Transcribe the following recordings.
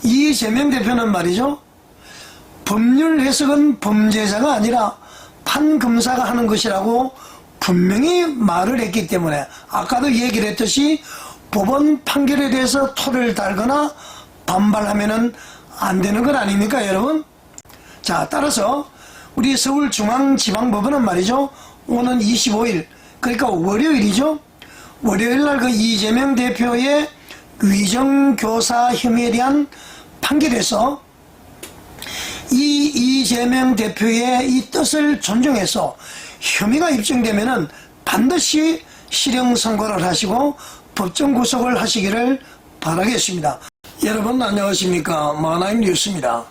이재명 대표는 말이죠, 법률 해석은 범죄자가 아니라 판검사가 하는 것이라고 분명히 말을 했기 때문에 아까도 얘기를 했듯이 법원 판결에 대해서 토를 달거나 반발하면은 안 되는 건 아닙니까, 여러분? 자, 따라서 우리 서울중앙지방법원은 말이죠, 오는 25일, 그러니까 월요일이죠. 월요일 날 그 이재명 대표의 위정교사 혐의에 대한 판결에서 이 이재명 대표의 이 뜻을 존중해서 혐의가 입증되면은 반드시 실형 선고를 하시고 법정 구속을 하시기를 바라겠습니다. 여러분 안녕하십니까, 마나임 뉴스입니다.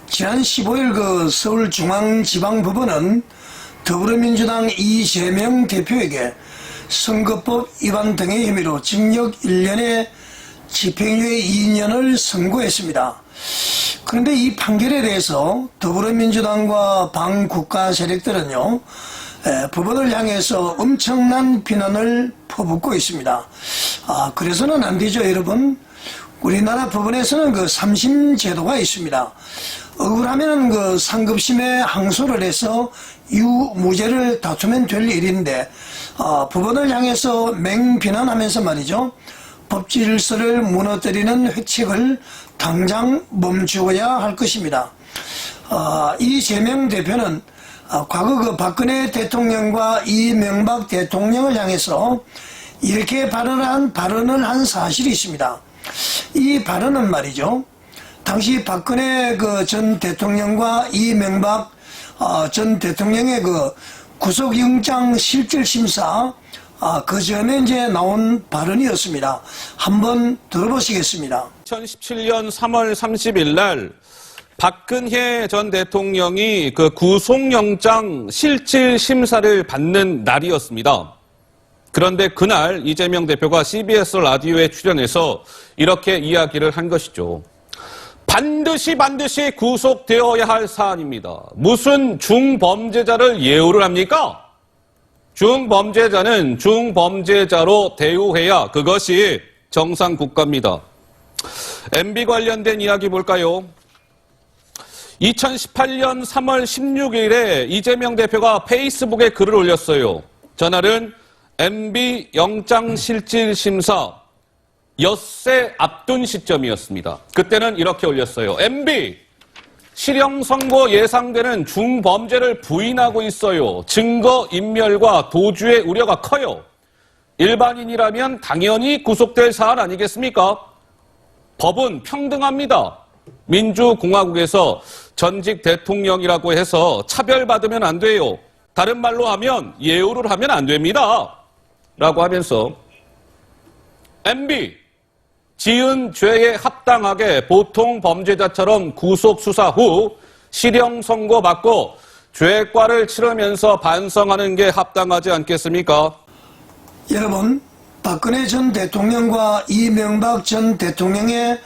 지난 15일 그 서울중앙지방법원은 더불어민주당 이재명 대표에게 선거법 위반 등의 혐의로 징역 1년에 집행유예 2년을 선고했습니다. 그런데 이 판결에 대해서 더불어민주당과 반국가 세력들은요, 법원을 향해서 엄청난 비난을 퍼붓고 있습니다. 그래서는 안 되죠, 여러분. 우리나라 법원에서는 그 3심 제도가 있습니다. 억울하면 그 상급심에 항소를 해서 유무죄를 다투면 될 일인데, 법원을 향해서 맹비난하면서 말이죠, 법 질서를 무너뜨리는 획책을 당장 멈추어야 할 것입니다. 이재명 대표는 과거 그 박근혜 대통령과 이명박 대통령을 향해서 이렇게 발언을 한 사실이 있습니다. 이 발언은 말이죠, 당시 박근혜 그 전 대통령과 이명박 전 대통령의 그 구속영장 실질심사 그 전에 이제 나온 발언이었습니다. 한번 들어보시겠습니다. 2017년 3월 30일 날 박근혜 전 대통령이 그 구속영장 실질심사를 받는 날이었습니다. 그런데 그날 이재명 대표가 CBS 라디오에 출연해서 이렇게 이야기를 한 것이죠. 반드시 구속되어야 할 사안입니다. 무슨 중범죄자를 예우를 합니까? 중범죄자는 중범죄자로 대우해야 그것이 정상국가입니다. MB 관련된 이야기 볼까요? 2018년 3월 16일에 이재명 대표가 페이스북에 글을 올렸어요. 전날은 MB 영장실질심사 엿새 앞둔 시점이었습니다. 그때는 이렇게 올렸어요. MB 실형 선고 예상되는 중범죄를 부인하고 있어요. 증거 인멸과 도주의 우려가 커요. 일반인이라면 당연히 구속될 사안 아니겠습니까? 법은 평등합니다. 민주공화국에서 전직 대통령이라고 해서 차별받으면 안 돼요. 다른 말로 하면 예우를 하면 안 됩니다. 라고 하면서 MB 지은 죄에 합당하게 보통 범죄자처럼 구속 수사 후 실형 선고받고 죄과를 치르면서 반성하는 게 합당하지 않겠습니까? 여러분, 박근혜 전 대통령과 이명박 전 대통령의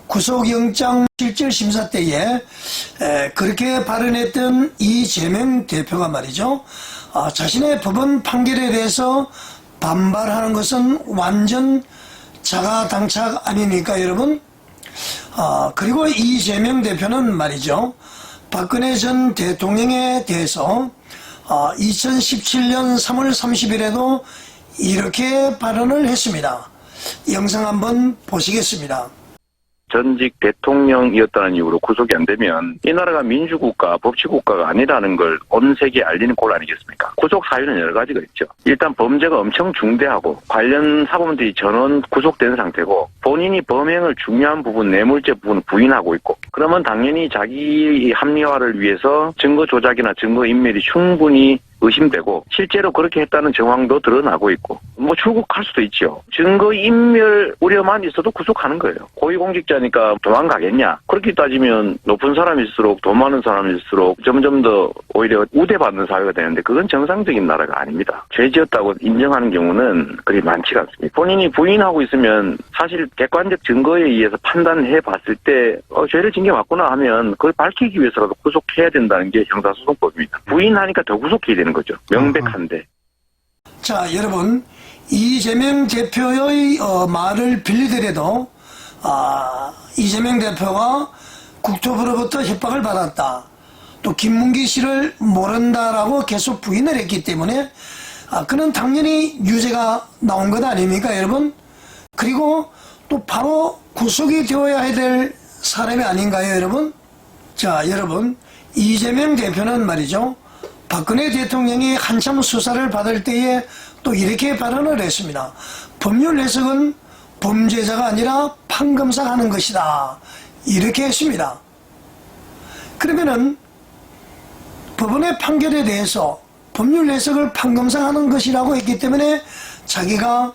구속영장 실질심사 때에 그렇게 발언했던 이재명 대표가 말이죠, 자신의 법원 판결에 대해서 반발하는 것은 완전 자가당착 아닙니까, 여러분? 그리고 이재명 대표는 말이죠, 박근혜 전 대통령에 대해서 2017년 3월 30일에도 이렇게 발언을 했습니다. 영상 한번 보시겠습니다. 전직 대통령이었다는 이유로 구속이 안 되면 이 나라가 민주국가, 법치국가가 아니라는 걸 온 세계에 알리는 꼴 아니겠습니까? 구속 사유는 여러 가지가 있죠. 일단 범죄가 엄청 중대하고 관련 사범들이 전원 구속된 상태고 본인이 범행을 중요한 부분, 뇌물죄 부분을 부인하고 있고, 그러면 당연히 자기 합리화를 위해서 증거 조작이나 증거 인멸이 충분히 의심되고 실제로 그렇게 했다는 정황도 드러나고 있고 출국할 수도 있죠. 증거인멸 우려만 있어도 구속하는 거예요. 고위공직자니까 도망가겠냐. 그렇게 따지면 높은 사람일수록 돈 많은 사람일수록 점점 더 오히려 우대받는 사회가 되는데 그건 정상적인 나라가 아닙니다. 죄 지었다고 인정하는 경우는 그리 많지가 않습니다. 본인이 부인하고 있으면 사실 객관적 증거에 의해서 판단해 봤을 때 죄를 진 게 맞구나 하면 그걸 밝히기 위해서라도 구속해야 된다는 게 형사소송법입니다. 부인하니까 더 구속해야 되는 거죠. 명백한데. 자, 여러분, 이재명 대표의 말을 빌리더라도 이재명 대표가 국토부로부터 협박을 받았다. 또 김문기 씨를 모른다라고 계속 부인을 했기 때문에 그는 당연히 유죄가 나온 것 아닙니까, 여러분? 그리고 또 바로 구속이 되어야 될 사람이 아닌가요, 여러분? 자, 여러분, 이재명 대표는 말이죠, 박근혜 대통령이 한참 수사를 받을 때에 또 이렇게 발언을 했습니다. 법률 해석은 범죄자가 아니라 판검사하는 것이다. 이렇게 했습니다. 그러면은 법원의 판결에 대해서 법률 해석을 판검사하는 것이라고 했기 때문에 자기가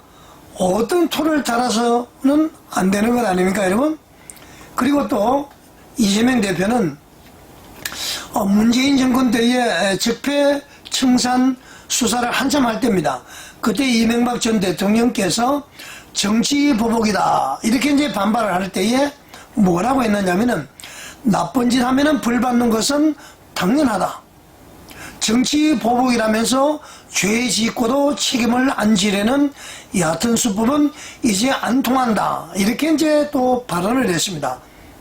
어떤 토를 달아서는 안 되는 것 아닙니까, 여러분? 그리고 또 이재명 대표는 문재인 정권 때에 적폐 청산 수사를 한참 할 때입니다. 그때 이명박 전 대통령께서 정치 보복이다 이렇게 이제 반발을 할 때에 뭐라고 했느냐면은 나쁜 짓 하면은 벌 받는 것은 당연하다. 정치 보복이라면서 죄 짓고도 책임을 안 지려는 얕은 수법은 이제 안 통한다. 이렇게 이제 또 발언을 했습니다.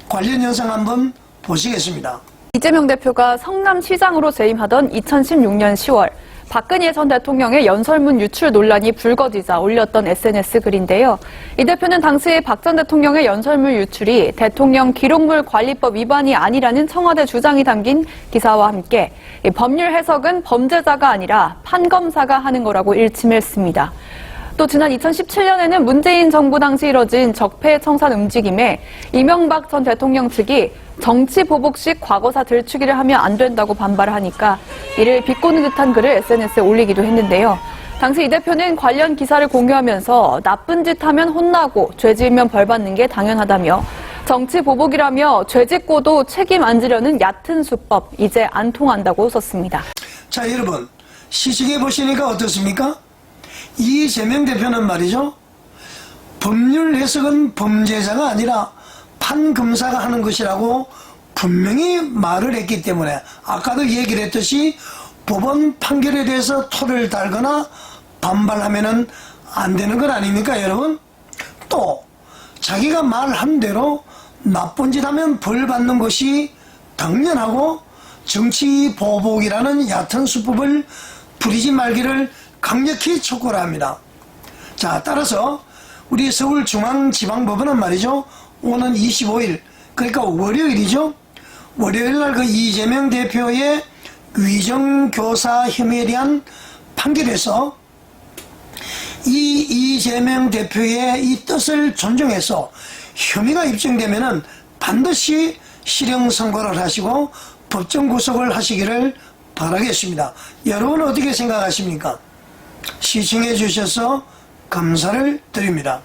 관련 영상 한번 보시겠습니다. 이재명 대표가 성남시장으로 재임하던 2016년 10월 박근혜 전 대통령의 연설문 유출 논란이 불거지자 올렸던 SNS 글인데요. 이 대표는 당시 박 전 대통령의 연설문 유출이 대통령 기록물 관리법 위반이 아니라는 청와대 주장이 담긴 기사와 함께 법률 해석은 범죄자가 아니라 판검사가 하는 거라고 일침했습니다. 또 지난 2017년에는 문재인 정부 당시 이뤄진 적폐 청산 움직임에 이명박 전 대통령 측이 정치 보복식 과거사 들추기를 하면 안 된다고 반발을 하니까 이를 비꼬는 듯한 글을 SNS에 올리기도 했는데요. 당시 이 대표는 관련 기사를 공유하면서 나쁜 짓 하면 혼나고 죄 지으면 벌 받는 게 당연하다며 정치 보복이라며 죄 짓고도 책임 안 지려는 얕은 수법 이제 안 통한다고 썼습니다. 자, 여러분 시식해 보시니까 어떻습니까? 이재명 대표는 말이죠, 법률 해석은 범죄자가 아니라 판검사가 하는 것이라고 분명히 말을 했기 때문에 아까도 얘기를 했듯이 법원 판결에 대해서 토를 달거나 반발하면은 안 되는 것 아닙니까, 여러분? 또 자기가 말한 대로 나쁜 짓 하면 벌 받는 것이 당연하고 정치 보복이라는 얕은 수법을 부리지 말기를 강력히 촉구를 합니다. 자, 따라서 우리 서울중앙지방법원은 말이죠, 오는 25일, 그러니까 월요일이죠. 월요일 날 그 이재명 대표의 위정교사 혐의에 대한 판결에서 이 이재명 대표의 이 뜻을 존중해서 혐의가 입증되면은 반드시 실형 선고를 하시고 법정 구속을 하시기를 바라겠습니다. 여러분 어떻게 생각하십니까? 시청해 주셔서 감사를 드립니다.